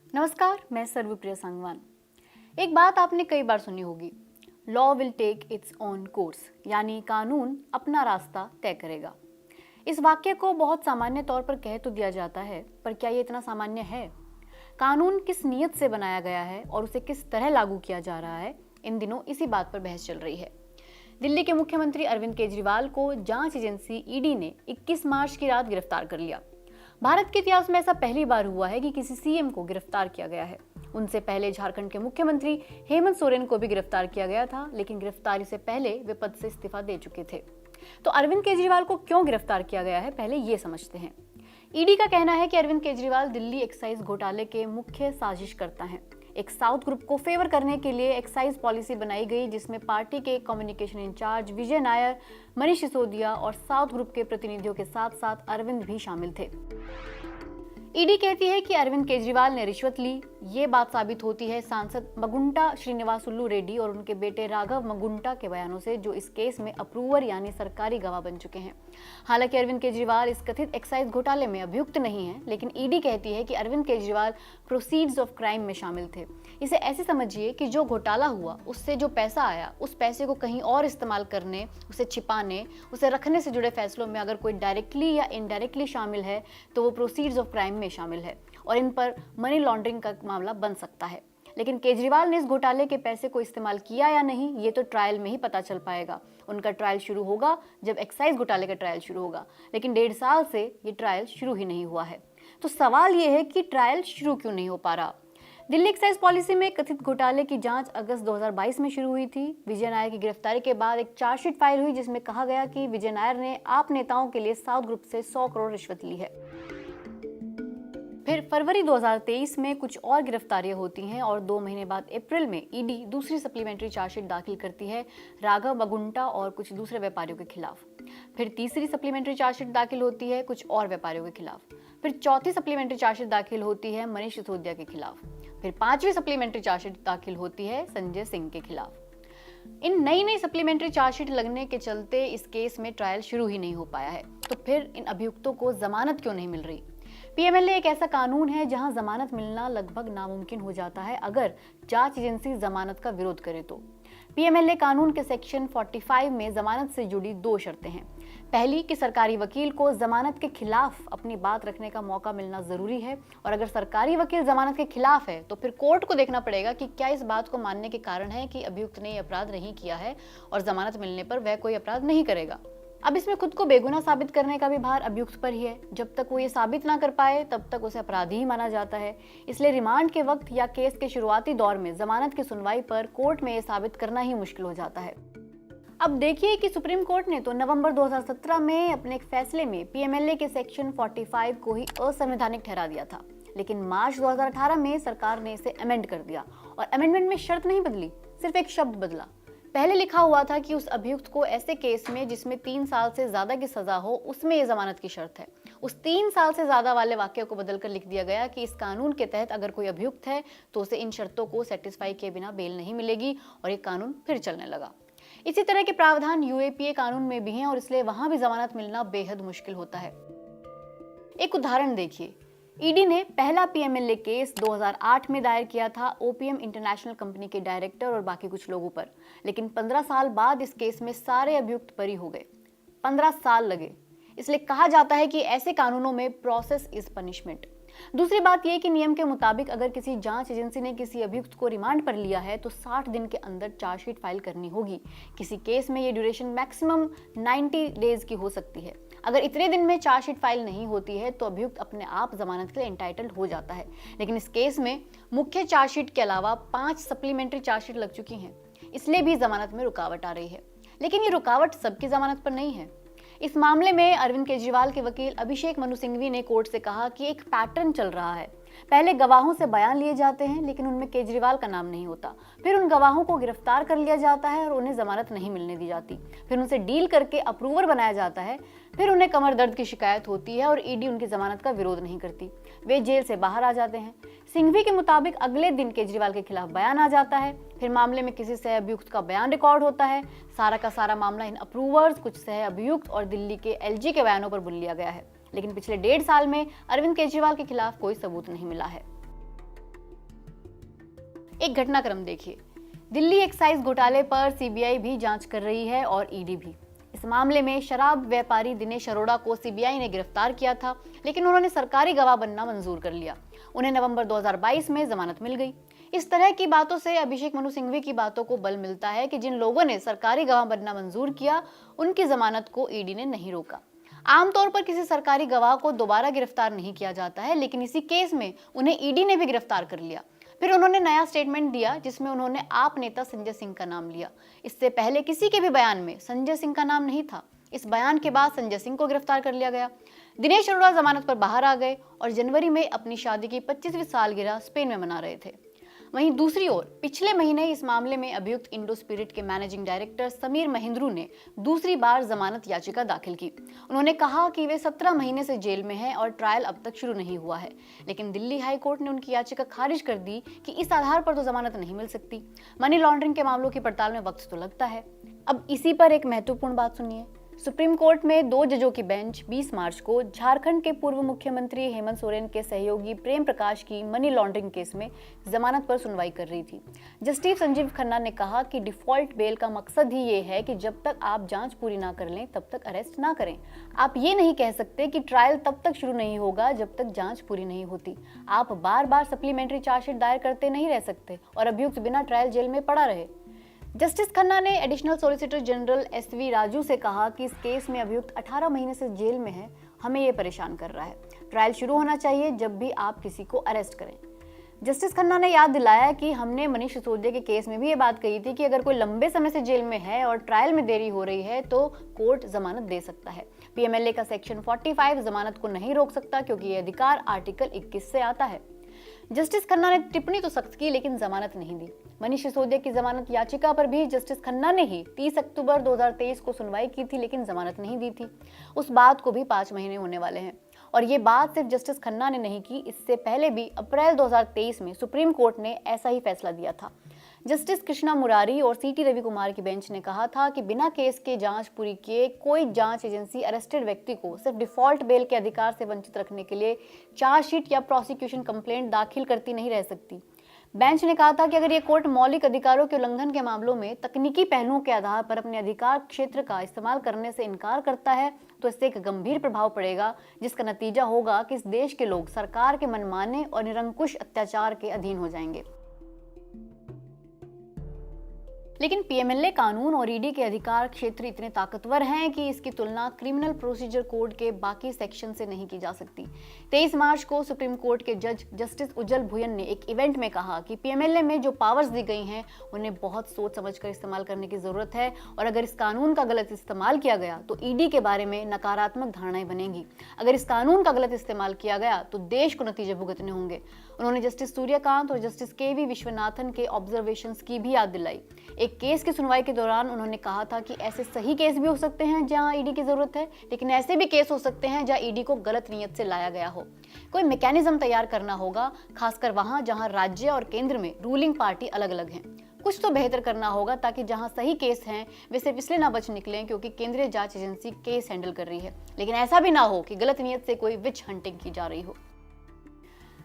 नमस्कार, मैं सर्वप्रिया सांगवान। एक बात आपने कई बार सुनी होगी, law will take its own course, यानी कानून अपना रास्ता तय करेगा। इस वाक्य को बहुत सामान्य तौर पर कह तो दिया जाता है, पर क्या ये इतना सामान्य है? कानून किस नीयत से बनाया गया है और उसे किस तरह लागू किया जा रहा है, इन दिनों इसी बात पर बहस चल रही है। दिल्ली के मुख्यमंत्री अरविंद केजरीवाल को जांच एजेंसी ईडी ने 21 मार्च की रात गिरफ्तार कर लिया। भारत के इतिहास में ऐसा पहली बार हुआ है कि किसी सीएम को गिरफ्तार किया गया है। उनसे पहले झारखंड के मुख्यमंत्री हेमंत सोरेन को भी गिरफ्तार किया गया था, लेकिन गिरफ्तारी से पहले वे पद से इस्तीफा दे चुके थे। तो अरविंद केजरीवाल को क्यों गिरफ्तार किया गया है, पहले ये समझते हैं। ईडी का कहना है कि अरविंद केजरीवाल दिल्ली एक्साइज घोटाले के मुख्य साजिशकर्ता हैं। एक साउथ ग्रुप को फेवर करने के लिए एक्साइज पॉलिसी बनाई गई, जिसमें पार्टी के कम्युनिकेशन इंचार्ज विजय नायर, मनीष सिसोदिया और साउथ ग्रुप के प्रतिनिधियों के साथ साथ अरविंद भी शामिल थे। ईडी कहती है कि अरविंद केजरीवाल ने रिश्वत ली। ये बात साबित होती है सांसद मगुंटा श्रीनिवासुलू रेड्डी और उनके बेटे राघव मगुंटा के बयानों से, जो इस केस में अप्रूवर यानी सरकारी गवाह बन चुके हैं। हालांकि अरविंद केजरीवाल इस कथित एक्साइज घोटाले में अभियुक्त नहीं है, लेकिन ईडी कहती है कि Arvind Kejriwal proceeds of crime में शामिल थे। इसे ऐसे समझिए कि जो घोटाला हुआ, उससे जो पैसा आया, उस पैसे को कहीं और इस्तेमाल करने, उसे छिपाने, उसे रखने से जुड़े फैसलों में अगर कोई डायरेक्टली या इनडायरेक्टली शामिल है तो वो प्रोसीड्स ऑफ क्राइम में शामिल है और इन पर मनी लॉन्ड्रिंग का मामला बन सकता है। लेकिन केजरीवाल ने इस घोटाले के पैसे को इस्तेमाल किया या नहीं, ये तो ट्रायल में ही पता चल पाएगा। उनका ट्रायल शुरू होगा जब एक्साइज घोटाले का ट्रायल शुरू होगा, लेकिन 1.5 साल से ये ट्रायल शुरू ही नहीं हुआ है। तो सवाल ये है कि ट्रायल शुरू क्यों नहीं हो पा रहा? दिल्ली एक्साइज पॉलिसी में कथित घोटाले की जांच अगस्त 2022 में शुरू हुई थी। विजय नायर की गिरफ्तारी के बाद एक चार्जशीट फाइल हुई, जिसमें कहा गया कि विजय नायर ने आप नेताओं के लिए साउथ ग्रुप से 100 करोड़ रिश्वत ली है। फिर फरवरी 2023 में कुछ और गिरफ्तारियां होती हैं और 2 महीने बाद अप्रैल में ईडी दूसरी सप्लीमेंट्री चार्जशीट दाखिल करती है राघव मगुंटा और कुछ दूसरे व्यापारियों के खिलाफ। फिर तीसरी सप्लीमेंट्री चार्जशीट दाखिल होती है कुछ और व्यापारियों के खिलाफ। फिर चौथी सप्लीमेंट्री चार्जशीट दाखिल होती है मनीष सिसोदिया के खिलाफ। फिर 5वीं सप्लीमेंट्री चार्जशीट दाखिल होती है संजय सिंह के खिलाफ। इन नई सप्लीमेंट्री चार्जशीट लगने के चलते इस केस में ट्रायल शुरू ही नहीं हो पाया है। तो फिर इन अभियुक्तों को जमानत क्यों नहीं मिल रही? पीएमएलए एक ऐसा कानून है जहां जमानत मिलना लगभग नामुमकिन हो जाता है अगर जांच एजेंसी जमानत का विरोध करे तो। पीएमएलए कानून के सेक्शन 45 में जमानत से जुड़ी 2 शर्तें हैं। पहली कि सरकारी वकील को जमानत के खिलाफ अपनी बात रखने का मौका मिलना जरूरी है, और अगर सरकारी वकील जमानत के खिलाफ है तो फिर कोर्ट को देखना पड़ेगा कि क्या इस बात को मानने के कारण है कि अभियुक्त ने अपराध नहीं किया है और जमानत मिलने पर वह कोई अपराध नहीं करेगा। अब इसमें खुद को बेगुनाह साबित करने का भी भार अभियुक्त पर ही है। जब तक वो ये साबित ना कर पाए तब तक उसे अपराधी ही माना जाता है। इसलिए रिमांड के वक्त या केस के शुरुआती दौर में जमानत की सुनवाई पर कोर्ट में ये साबित करना ही मुश्किल हो जाता है। अब देखिए कि सुप्रीम कोर्ट ने तो नवंबर 2017 में अपने एक फैसले में पीएमएलए के सेक्शन 45 को ही असंवैधानिक ठहरा दिया था, लेकिन मार्च 2018 में सरकार ने इसे अमेंड कर दिया और अमेंडमेंट में शर्त नहीं बदली, सिर्फ एक शब्द बदला। पहले लिखा हुआ था कि उस अभियुक्त को ऐसे केस में जिसमें 3 साल से ज्यादा की सजा हो, उसमें ये जमानत की शर्त है। उस 3 साल से ज्यादा वाले वाक्य को बदलकर लिख दिया गया कि इस कानून के तहत अगर कोई अभियुक्त है तो उसे इन शर्तों को सेटिस्फाई किए बिना बेल नहीं मिलेगी, और ये कानून फिर चलने लगा। इसी तरह के प्रावधान यूएपीए कानून में भी हैं और इसलिए वहां भी जमानत मिलना बेहद मुश्किल होता है। एक उदाहरण देखिए, ईडी ने पहला पीएमएलए केस 2008 में दायर किया था ओपीएम इंटरनेशनल कंपनी के डायरेक्टर और बाकी कुछ लोगों पर, लेकिन 15 साल बाद इस केस में सारे अभियुक्त बरी हो गए। 15 साल लगे। इसलिए कहा जाता है कि ऐसे कानूनों में प्रोसेस इज पनिशमेंट। दूसरी बात यह कि नियम के मुताबिक अगर किसी जांच एजेंसी ने किसी अभियुक्त को रिमांड पर लिया है तो 60 दिन के अंदर चार्जशीट फाइल करनी होगी। किसी केस में ये ड्यूरेशन मैक्सिमम 90 डेज की हो सकती है। अगर इतने दिन में चार्जशीट फाइल नहीं होती है तो अभियुक्त अपने आप जमानत के लिए एंटाइटल्ड हो जाता है, लेकिन इस केस में मुख्य चार्जशीट के अलावा 5 सप्लीमेंट्री चार्जशीट लग चुकी हैं, इसलिए भी जमानत में रुकावट आ रही है। लेकिन ये रुकावट सबकी जमानत पर नहीं है। इस मामले में अरविंद केजरीवाल के वकील अभिषेक मनु सिंघवी ने कोर्ट से कहा कि एक पैटर्न चल रहा है। पहले गवाहों से बयान लिए जाते हैं लेकिन उनमें केजरीवाल का नाम नहीं होता, फिर उन गवाहों को गिरफ्तार कर लिया जाता है और उन्हें जमानत नहीं मिलने दी जाती, फिर उनसे डील करके अप्रूवर बनाया जाता है, फिर उन्हें कमर दर्द की शिकायत होती है और ईडी उनकी जमानत का विरोध नहीं करती, वे जेल से बाहर आ जाते हैं। सिंघवी के मुताबिक अगले दिन केजरीवाल के खिलाफ बयान आ जाता है, फिर मामले में किसी सह अभियुक्त का बयान रिकॉर्ड होता है। सारा का सारा मामला इन अप्रूवर्स, कुछ सह अभियुक्त और दिल्ली के एलजी के बयानों पर बुन लिया गया है, लेकिन पिछले 1.5 साल में अरविंद केजरीवाल के खिलाफ कोई सबूत नहीं मिला है। एक घटनाक्रम देखिए। दिल्ली एक्साइज घोटाले पर सीबीआई भी जांच कर रही है और ईडी भी। इस मामले में शराब व्यापारी दिनेश अरोड़ा को सीबीआई ने गिरफ्तार किया था, लेकिन उन्होंने सरकारी गवाह बनना मंजूर कर लिया। उन्हें नवंबर 2022 में जमानत मिल गई। इस तरह की बातों से अभिषेक मनु सिंघवी की बातों को बल मिलता है कि जिन लोगों ने सरकारी गवाह बनना मंजूर किया, उनकी जमानत को ईडी ने नहीं रोका। आमतौर पर किसी सरकारी गवाह को दोबारा गिरफ्तार नहीं किया जाता है, लेकिन इसी केस में उन्हें ईडी ने भी गिरफ्तार कर लिया। फिर उन्होंने नया स्टेटमेंट दिया जिसमें उन्होंने आप नेता संजय सिंह का नाम लिया। इससे पहले किसी के भी बयान में संजय सिंह का नाम नहीं था। इस बयान के बाद संजय सिंह को गिरफ्तार कर लिया गया। दिनेश अरोड़ा जमानत पर बाहर आ गए और जनवरी में अपनी शादी की 25वीं सालगिरह स्पेन में मना रहे थे। वहीं दूसरी ओर पिछले महीने इस मामले में अभियुक्त इंडो स्पिरिट के मैनेजिंग डायरेक्टर समीर महिंद्रू ने दूसरी बार जमानत याचिका दाखिल की। उन्होंने कहा कि वे 17 महीने से जेल में हैं और ट्रायल अब तक शुरू नहीं हुआ है, लेकिन दिल्ली हाई कोर्ट ने उनकी याचिका खारिज कर दी कि इस आधार पर तो जमानत नहीं मिल सकती। मनी लॉन्ड्रिंग के मामलों की पड़ताल में वक्त तो लगता है। अब इसी पर एक महत्वपूर्ण बात सुनिए। सुप्रीम कोर्ट में 2 जजों की बेंच 20 मार्च को झारखंड के पूर्व मुख्यमंत्री हेमंत सोरेन के सहयोगी प्रेम प्रकाश की मनी लॉन्ड्रिंग केस में जमानत पर सुनवाई कर रही थी। जस्टिस संजीव खन्ना ने कहा कि डिफॉल्ट बेल का मकसद ही ये है कि जब तक आप जांच पूरी ना कर लें तब तक अरेस्ट ना करें। आप ये नहीं कह सकते कि ट्रायल तब तक शुरू नहीं होगा जब तक जांच पूरी नहीं होती। आप बार बार सप्लीमेंट्री चार्जशीट दायर करते नहीं रह सकते और अभियुक्त बिना ट्रायल जेल में पड़ा रहे। जस्टिस खन्ना ने additional solicitor general SV Raju से कहा कि इस केस में अभियुक्त 18 महीने से जेल में है, हमें ये परेशान कर रहा है। ट्रायल शुरू होना चाहिए जब भी आप किसी को अरेस्ट करें। जस्टिस खन्ना ने याद दिलाया कि हमने मनीष सिसोदिया के केस में भी ये बात कही थी कि अगर कोई लंबे समय से जेल में है और ट्रायल में देरी हो रही है तो कोर्ट जमानत दे सकता है। पीएमएलए का सेक्शन 45 जमानत को नहीं रोक सकता क्योंकि ये अधिकार आर्टिकल 21 से आता है। जस्टिस खन्ना ने टिप्पणी तो सख्त की लेकिन जमानत नहीं दी। मनीष सिसोदिया की जमानत याचिका पर भी जस्टिस खन्ना ने ही 30 अक्टूबर 2023 को सुनवाई की थी, लेकिन जमानत नहीं दी थी। उस बात को भी 5 महीने होने वाले हैं और ये बात सिर्फ जस्टिस खन्ना ने नहीं की, इससे पहले भी अप्रैल 2023 में सुप्रीम कोर्ट ने ऐसा ही फैसला दिया था। जस्टिस कृष्णा मुरारी और सीटी रवि कुमार की बेंच ने कहा था कि बिना केस के जांच पूरी किए कोई जांच एजेंसी अरेस्टेड व्यक्ति को सिर्फ डिफॉल्ट बेल के अधिकार से वंचित रखने के लिए चार्जशीट या प्रोसिक्यूशन कंप्लेंट दाखिल करती नहीं रह सकती। बेंच ने कहा था कि अगर ये कोर्ट मौलिक अधिकारों के उल्लंघन के मामलों में तकनीकी पहलुओं के आधार पर अपने अधिकार क्षेत्र का इस्तेमाल करने से इनकार करता है तो इससे एक गंभीर प्रभाव पड़ेगा, जिसका नतीजा होगा कि इस देश के लोग सरकार के मनमाने और निरंकुश अत्याचार के अधीन हो जाएंगे। लेकिन पीएमएलए कानून और ईडी के अधिकार क्षेत्र इतने ताकतवर हैं कि इसकी तुलना क्रिमिनल प्रोसीजर कोड के बाकी सेक्शन से नहीं की जा सकती। 23 मार्च को सुप्रीम कोर्ट के जज जस्टिस उज्जवल भुयन ने एक इवेंट में कहा कि पीएमएलए में जो पावर्स दी गई हैं उन्हें बहुत सोच समझकर इस्तेमाल करने की जरूरत है और अगर इस कानून का गलत इस्तेमाल किया गया तो ईडी के बारे में नकारात्मक धारणाएं बनेंगी। अगर इस कानून का गलत इस्तेमाल किया गया तो देश को नतीजे भुगतने होंगे। उन्होंने जस्टिस सूर्यकांत और जस्टिस केवी विश्वनाथन के ऑब्जर्वेशंस की भी याद दिलाई। एक केस की सुनवाई के दौरान उन्होंने कहा था कि ऐसे सही केस भी हो सकते हैं जहां ईडी की जरूरत है, लेकिन ऐसे भी केस हो सकते हैं जहां ईडी को गलत नीयत से लाया गया हो। कोई मैकेनिज्म तैयार करना होगा, खासकर वहां जहां राज्य और केंद्र में रूलिंग पार्टी अलग अलग हैं। कुछ तो बेहतर करना होगा ताकि जहां सही केस हैं वे सिर्फ इसलिए ना बच निकलें क्योंकि केंद्रीय जांच एजेंसी केस हैंडल कर रही है, लेकिन ऐसा भी ना हो कि गलत नीयत से कोई विच हंटिंग की जा रही हो।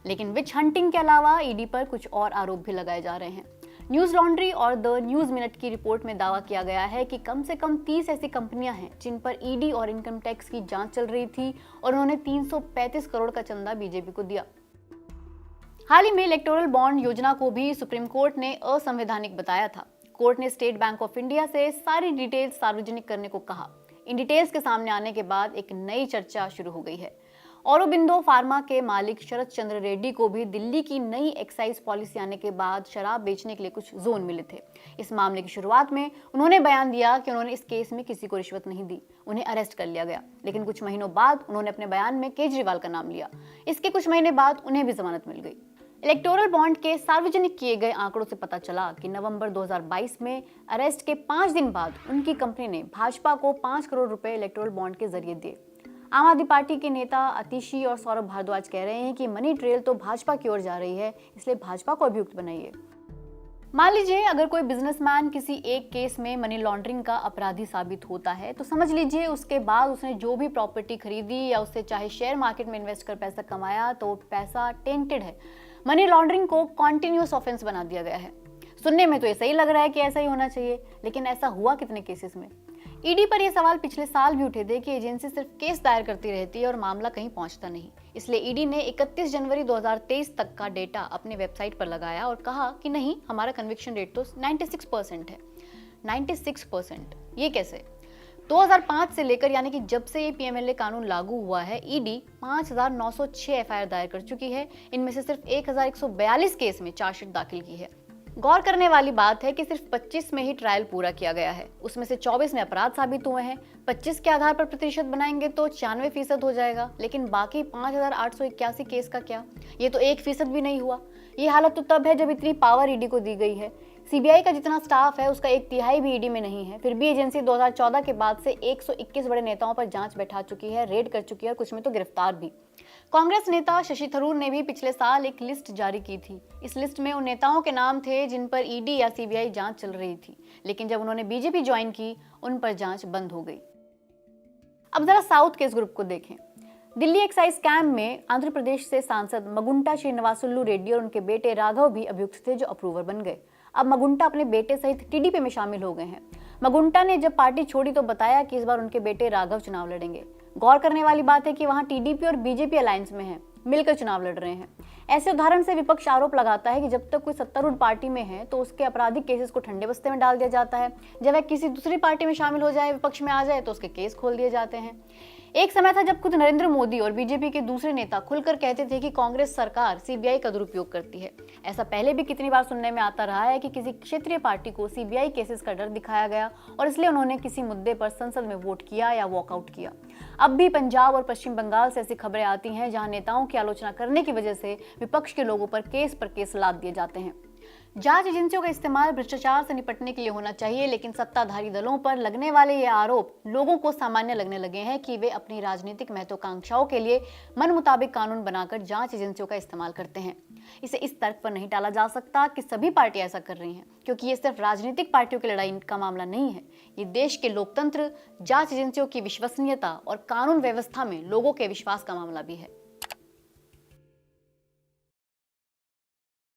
लेकिन विच हंटिंग के अलावा ईडी पर कुछ और आरोप भी लगाए जा रहे हैं। न्यूज लॉन्ड्री और द न्यूज मिनट की रिपोर्ट में दावा किया गया है कि कम से कम 30 ऐसी कंपनियां हैं जिन पर ईडी और इनकम टैक्स की जांच चल रही थी और उन्होंने 335 करोड़ का चंदा बीजेपी को दिया। हाल ही में इलेक्टोरल बॉन्ड योजना को भी सुप्रीम कोर्ट ने असंवैधानिक बताया था। कोर्ट ने स्टेट बैंक ऑफ इंडिया से सारी डिटेल्स सार्वजनिक करने को कहा। इन डिटेल्स के सामने आने के बाद एक नई चर्चा शुरू हो गई है। औरोबिंदो फार्मा के मालिक शरद चंद्र रेड्डी को भी दिल्ली की नई एक्साइज पॉलिसी आने के बाद शराब बेचने के लिए कुछ जोन मिले थे। इस मामले की शुरुआत में उन्होंने बयान दिया कि उन्होंने इस केस में किसी को रिश्वत नहीं दी। उन्हें अरेस्ट कर लिया गया, लेकिन कुछ महीनों बाद उन्होंने अपने बयान में केजरीवाल का नाम लिया। इसके कुछ महीने बाद उन्हें भी जमानत मिल गई। इलेक्टोरल बॉन्ड के सार्वजनिक किए गए आंकड़ों से पता चला कि नवंबर 2022 में अरेस्ट के 5 दिन बाद उनकी कंपनी ने भाजपा को 5 करोड़ रुपए इलेक्टोरल बॉन्ड के जरिए दिए। आम आदमी पार्टी के नेता आतिशी और सौरभ भारद्वाज कह रहे हैं कि मनी ट्रेल तो भाजपा की ओर जा रही है, इसलिए भाजपा को अभियुक्त बनाइए। मान लीजिए अगर कोई बिजनेसमैन किसी एक केस में मनी लॉन्ड्रिंग का अपराधी साबित होता है तो समझ लीजिए उसके बाद उसने जो भी प्रॉपर्टी खरीदी या उससे चाहे शेयर मार्केट में इन्वेस्ट कर पैसा कमाया तो पैसा टेंटेड है। मनी लॉन्ड्रिंग को कॉन्टिन्यूअस ऑफेंस बना दिया गया है। सुनने में तो ये सही लग रहा है कि ऐसा ही होना चाहिए, लेकिन ऐसा हुआ कितने केसेस में? ईडी पर यह सवाल पिछले साल भी उठे थे कि एजेंसी सिर्फ केस दायर करती रहती है और मामला कहीं पहुंचता नहीं। इसलिए ईडी ने 31 जनवरी 2023 तक का डेटा अपने वेबसाइट पर लगाया और कहा कि नहीं, हमारा कन्विक्शन रेट तो 96% है। 96%, ये कैसे? 2005 से लेकर, यानी कि जब से ये पीएमएलए कानून लागू हुआ है, ईडी 5906 एफआईआर दायर कर चुकी है। इनमें से सिर्फ 1142 केस में चार्जशीट दाखिल की है। गौर करने वाली बात है कि सिर्फ 25 में ही ट्रायल पूरा किया गया है। उसमें से 24 में अपराध साबित हुए हैं। 25 के आधार पर प्रतिशत बनाएंगे तो 96% हो जाएगा, लेकिन बाकी 5881 केस का क्या? ये तो 1% भी नहीं हुआ। ये हालत तो तब है जब इतनी पावर ईडी को दी गई है। सीबीआई का जितना स्टाफ है उसका 1/3 भी ईडी में नहीं है। फिर भी एजेंसी 2014 के बाद से 121 बड़े नेताओं पर जांच बैठा चुकी है, रेड कर चुकी है और कुछ में तो गिरफ्तार भी। कांग्रेस नेता शशि थरूर ने भी पिछले साल एक लिस्ट जारी की थी। इस लिस्ट में उन नेताओं के नाम थे जिन पर ईडी या सीबीआई जांच चल रही थी, लेकिन जब उन्होंने बीजेपी ज्वाइन की, उन पर जांच बंद हो गई। अब जरा साउथ के इस ग्रुप को देखें। दिल्ली एक्साइज स्कैम में आंध्र प्रदेश से सांसद मगुंटा श्रीनिवासुलु रेड्डी और उनके बेटे राघव भी अभियुक्त थे, जो अप्रूवर बन गए। अब मगुंटा अपने बेटे सहित टीडीपी में शामिल हो गए हैं। मगुंटा ने जब पार्टी छोड़ी तो बताया कि इस बार उनके बेटे राघव चुनाव लड़ेंगे। गौर करने वाली बात है कि वहां टीडीपी और बीजेपी अलायंस में हैं, मिलकर चुनाव लड़ रहे हैं। ऐसे उदाहरण से विपक्ष आरोप लगाता है कि जब तक कोई सत्तारूढ़ पार्टी में है तो उसके आपराधिक केसेस को ठंडे बस्ते में डाल दिया जाता है। जब वह किसी दूसरी पार्टी में शामिल हो जाए, विपक्ष में आ जाए, तो उसके केस खोल दिए जाते हैं। एक समय था जब खुद नरेंद्र मोदी और बीजेपी के दूसरे नेता खुलकर कहते थे कि कांग्रेस सरकार सीबीआई का दुरुपयोग करती है। ऐसा पहले भी कितनी बार सुनने में आता रहा है कि किसी क्षेत्रीय पार्टी को सीबीआई केसेस का डर दिखाया गया और इसलिए उन्होंने किसी मुद्दे पर संसद में वोट किया या वॉकआउट किया। अब भी पंजाब और पश्चिम बंगाल से ऐसी खबरें आती हैं जहां नेताओं की आलोचना करने की वजह से विपक्ष के लोगों पर केस लाद दिए जाते हैं। जांच एजेंसियों का इस्तेमाल भ्रष्टाचार से निपटने के लिए होना चाहिए, लेकिन सत्ताधारी दलों पर लगने वाले ये आरोप लोगों को सामान्य लगने लगे हैं कि वे अपनी राजनीतिक महत्वाकांक्षाओं के लिए मन मुताबिक कानून बनाकर जांच एजेंसियों का इस्तेमाल करते हैं। इसे इस तर्क पर नहीं टाला जा सकता कि सभी पार्टियां ऐसा कर रही हैं, क्योंकि ये सिर्फ राजनीतिक पार्टियों की लड़ाई का मामला नहीं है। ये देश के लोकतंत्र, जांच एजेंसियों की विश्वसनीयता और कानून व्यवस्था में लोगों के विश्वास का मामला भी है।